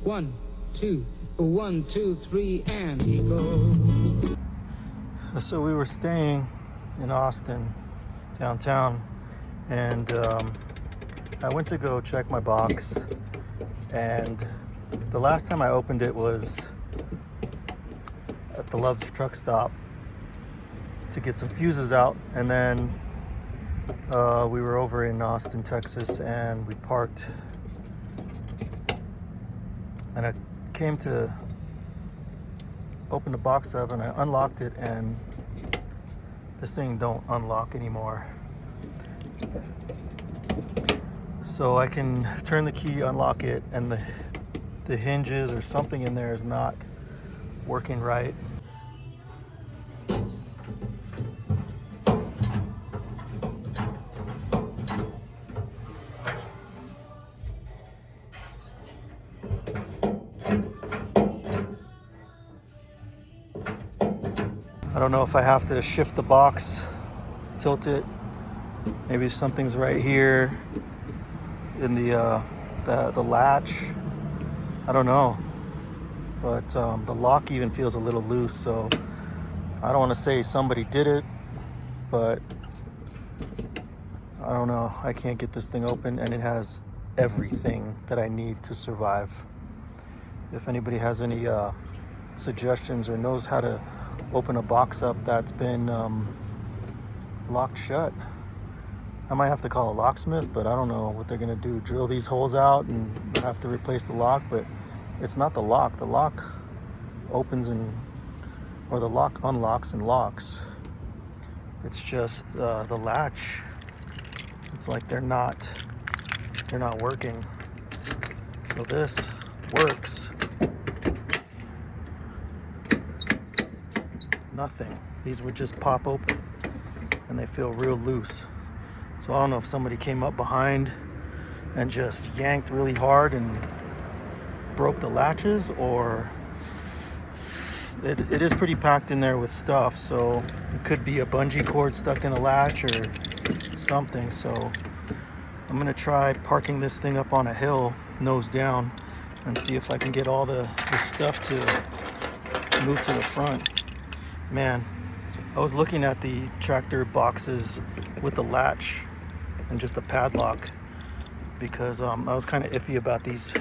1, 2, 1, 2, 3, and go. So we were staying in Austin, downtown, and I went to go check my box, and the last time I opened it was at the Love's truck stop to get some fuses out, and then we were over in Austin, Texas, and we parked, and I came to open the box up, and I unlocked it, and this thing don't unlock anymore. So I can turn the key, unlock it, and the hinges or something in there is not working right. I don't know if I have to shift the box, tilt it. Maybe something's right here in the latch. I don't know, but the lock even feels a little loose. So I don't want to say somebody did it, but I don't know. I can't get this thing open, and it has everything that I need to survive. If anybody has any suggestions or knows how to open a box up that's been locked shut, I might have to call a locksmith, but I don't know what they're gonna do. Drill these holes out and have to replace the lock, but it's not the lock. The lock opens or the lock unlocks and locks. It's just the latch. It's like they're not working. So this works. Nothing. These would just pop open, and they feel real loose. So I don't know if somebody came up behind and just yanked really hard and broke the latches, or it is pretty packed in there with stuff. So it could be a bungee cord stuck in the latch or something. So I'm gonna try parking this thing up on a hill, nose down, and see if I can get all the stuff to move to the front. Man, I was looking at the tractor boxes with the latch and just a padlock because I was kind of iffy about these,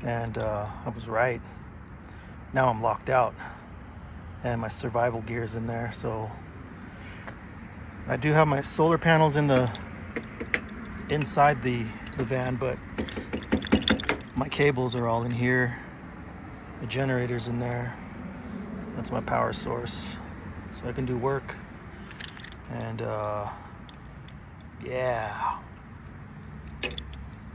and I was right. Now I'm locked out and my survival gear is in there. So I do have my solar panels inside the van, but my cables are all in here. The generator's in there. That's my power source, so I can do work. And yeah,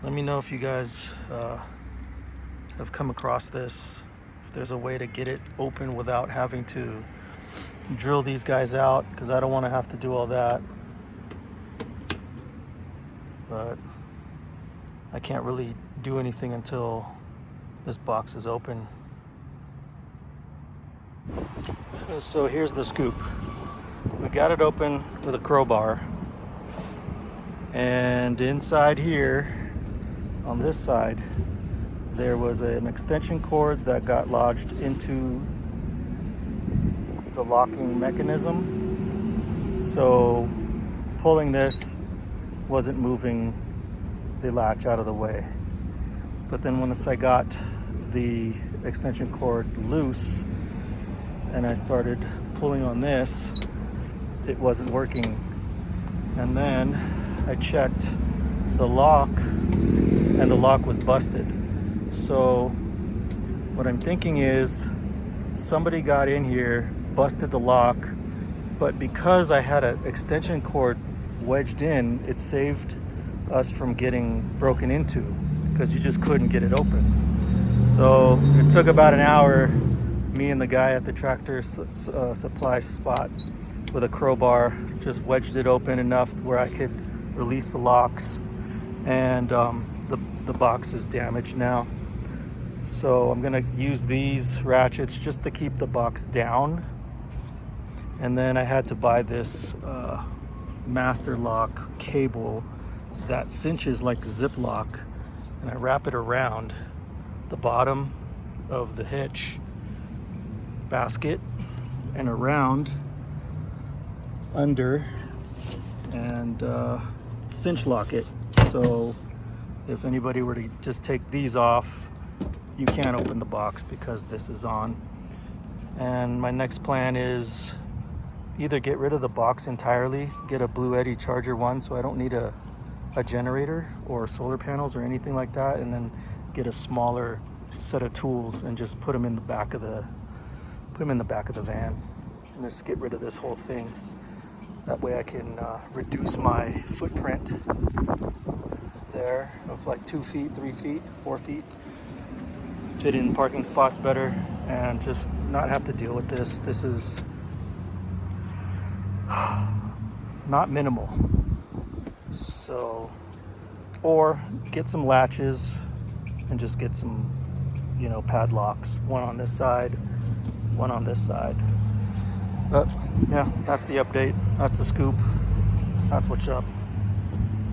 let me know if you guys have come across this, if there's a way to get it open without having to drill these guys out, because I don't want to have to do all that. But I can't really do anything until this box is open. So here's the scoop. We got it open with a crowbar, and inside here on this side there was an extension cord that got lodged into the locking mechanism. So pulling this wasn't moving the latch out of the way. But then once I got the extension cord loose and I started pulling on this, it wasn't working. And then I checked the lock, and the lock was busted. So what I'm thinking is somebody got in here, busted the lock, but because I had an extension cord wedged in, it saved us from getting broken into, because you just couldn't get it open. So it took about an hour, me and the guy at the tractor supply spot with a crowbar just wedged it open enough where I could release the locks, and the box is damaged now. So I'm gonna use these ratchets just to keep the box down. And then I had to buy this master lock cable that cinches like Ziploc, and I wrap it around the bottom of the hitch basket and around under and cinch lock it. So if anybody were to just take these off, you can't open the box because this is on. And my next plan is either get rid of the box entirely, get a BlueDriver charger one so I don't need a generator or solar panels or anything like that, and then get a smaller set of tools and just put them in the back of the van and just get rid of this whole thing. That way I can reduce my footprint there of like 2 feet, 3 feet, 4 feet, fit in parking spots better, and just not have to deal with this. This is not minimal. So, or get some latches and just get some, you know, padlocks, one on this side, one on this side. But yeah, that's the update, that's the scoop, that's what's up.